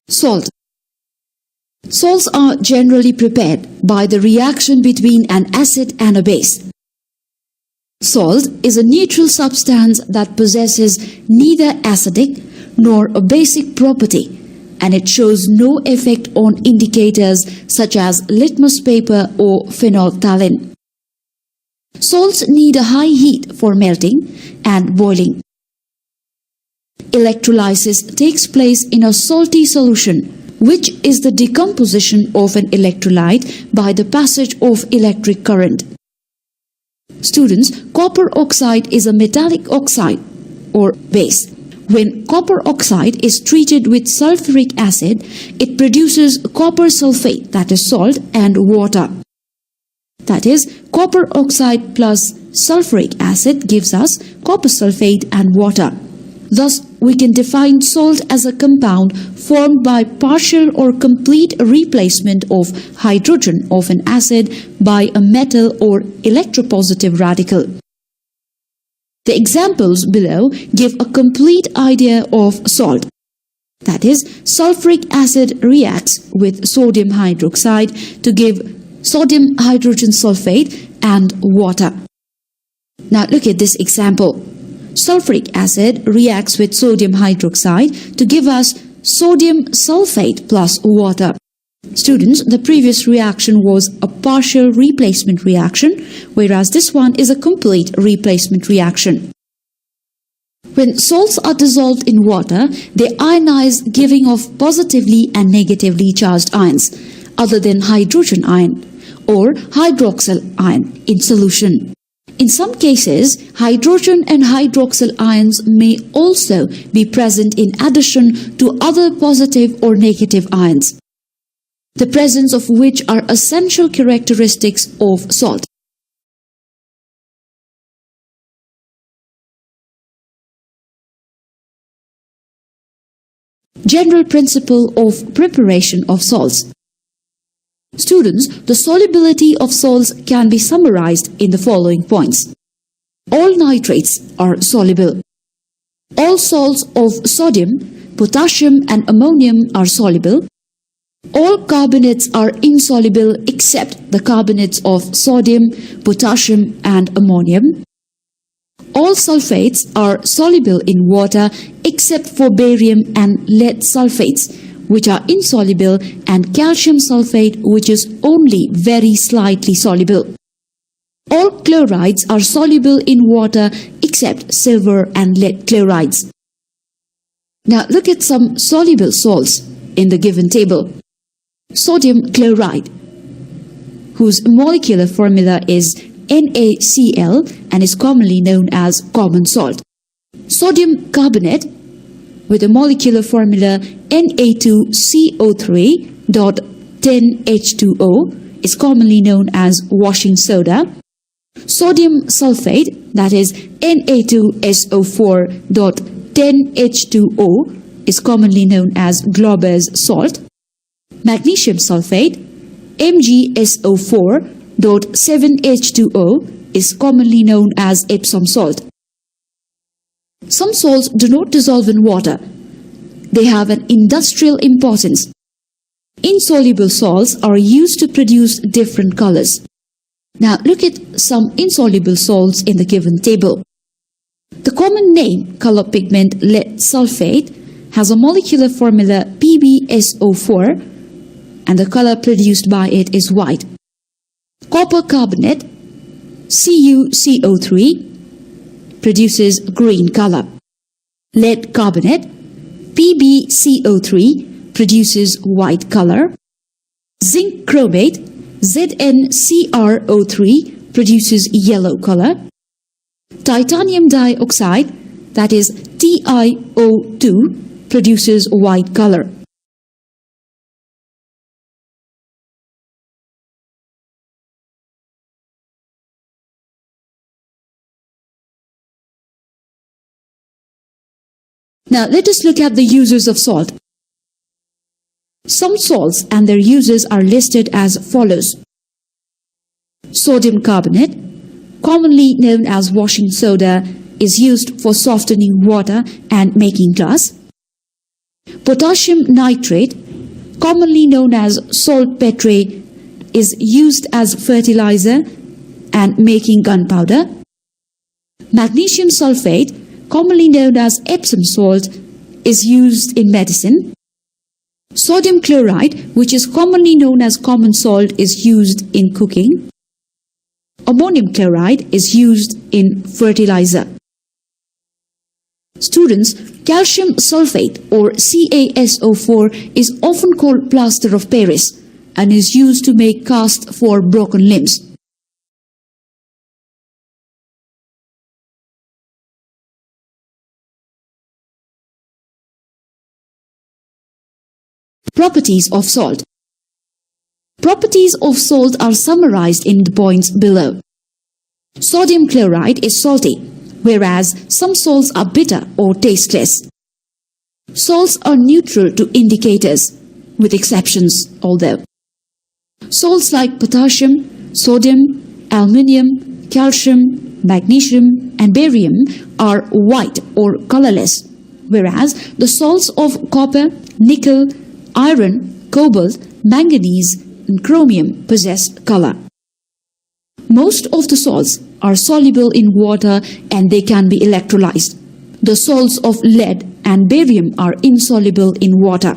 Salt. Salts are generally prepared by the reaction between an acid and a base. Salt is a neutral substance that possesses neither acidic nor a basic property, and it shows no effect on indicators such as litmus paper or phenolphthalein. Salts need a high heat for melting and boiling. Electrolysis takes place in a salty solution, which is the decomposition of an electrolyte by the passage of electric current. Students, copper oxide is a metallic oxide or base. When copper oxide is treated with sulfuric acid, it produces copper sulfate, that is salt, and water. That is, copper oxide plus sulfuric acid gives us copper sulfate and water. Thus, we can define salt as a compound formed by partial or complete replacement of hydrogen of an acid by a metal or electropositive radical. The examples below give a complete idea of salt. That is, sulfuric acid reacts with sodium hydroxide to give sodium hydrogen sulfate and water. Now look at this example. Sulfuric acid reacts with sodium hydroxide to give us sodium sulfate plus water. Students, the previous reaction was a partial replacement reaction, whereas this one is a complete replacement reaction. When salts are dissolved in water, they ionize, giving off positively and negatively charged ions, other than hydrogen ion or hydroxyl ion in solution. In some cases, hydrogen and hydroxyl ions may also be present in addition to other positive or negative ions, the presence of which are essential characteristics of salt. General principle of preparation of salts. Students, the solubility of salts can be summarized in the following points. All nitrates are soluble. All salts of sodium, potassium and ammonium are soluble. All carbonates are insoluble except the carbonates of sodium, potassium and ammonium. All sulfates are soluble in water except for barium and lead sulfates, which are insoluble, and calcium sulfate, which is only very slightly soluble. All chlorides are soluble in water except silver and lead chlorides. Now look at some soluble salts in the given table. Sodium chloride, whose molecular formula is NaCl and is commonly known as common salt. Sodium carbonate, with a molecular formula Na2CO3.10H2O, is commonly known as washing soda. Sodium sulfate, that is Na2SO4.10H2O, is commonly known as Glauber's salt. Magnesium sulfate, MgSO4.7H2O, is commonly known as Epsom salt. Some salts do not dissolve in water. They have an industrial importance. Insoluble salts are used to produce different colors. Now look at some insoluble salts in the given table. The common name color pigment lead sulfate has a molecular formula PbSO4 and the color produced by it is white. Copper carbonate CuCO3 produces green color. Lead carbonate PbCO3 produces white color. Zinc chromate ZnCrO3 produces yellow color. Titanium dioxide, that is TiO2, produces white color. Now let us look at the uses of salt. Some salts and their uses are listed as follows. Sodium carbonate, commonly known as washing soda, is used for softening water and making glass. Potassium nitrate, commonly known as saltpetre, is used as fertilizer and making gunpowder. Magnesium sulfate, commonly known as Epsom salt, is used in medicine. Sodium chloride, which is commonly known as common salt, is used in cooking. Ammonium chloride is used in fertilizer. Students, calcium sulfate or CaSO4 is often called plaster of Paris and is used to make cast for broken limbs. Properties of salt. Properties of salt are summarized in the points below. Sodium chloride is salty, whereas some salts are bitter or tasteless. Salts are neutral to indicators, with exceptions although. Salts like potassium, sodium, aluminium, calcium, magnesium, and barium are white or colorless, whereas the salts of copper, nickel, iron, cobalt, manganese, and chromium possess color. Most of the salts are soluble in water and they can be electrolyzed. The salts of lead and barium are insoluble in water.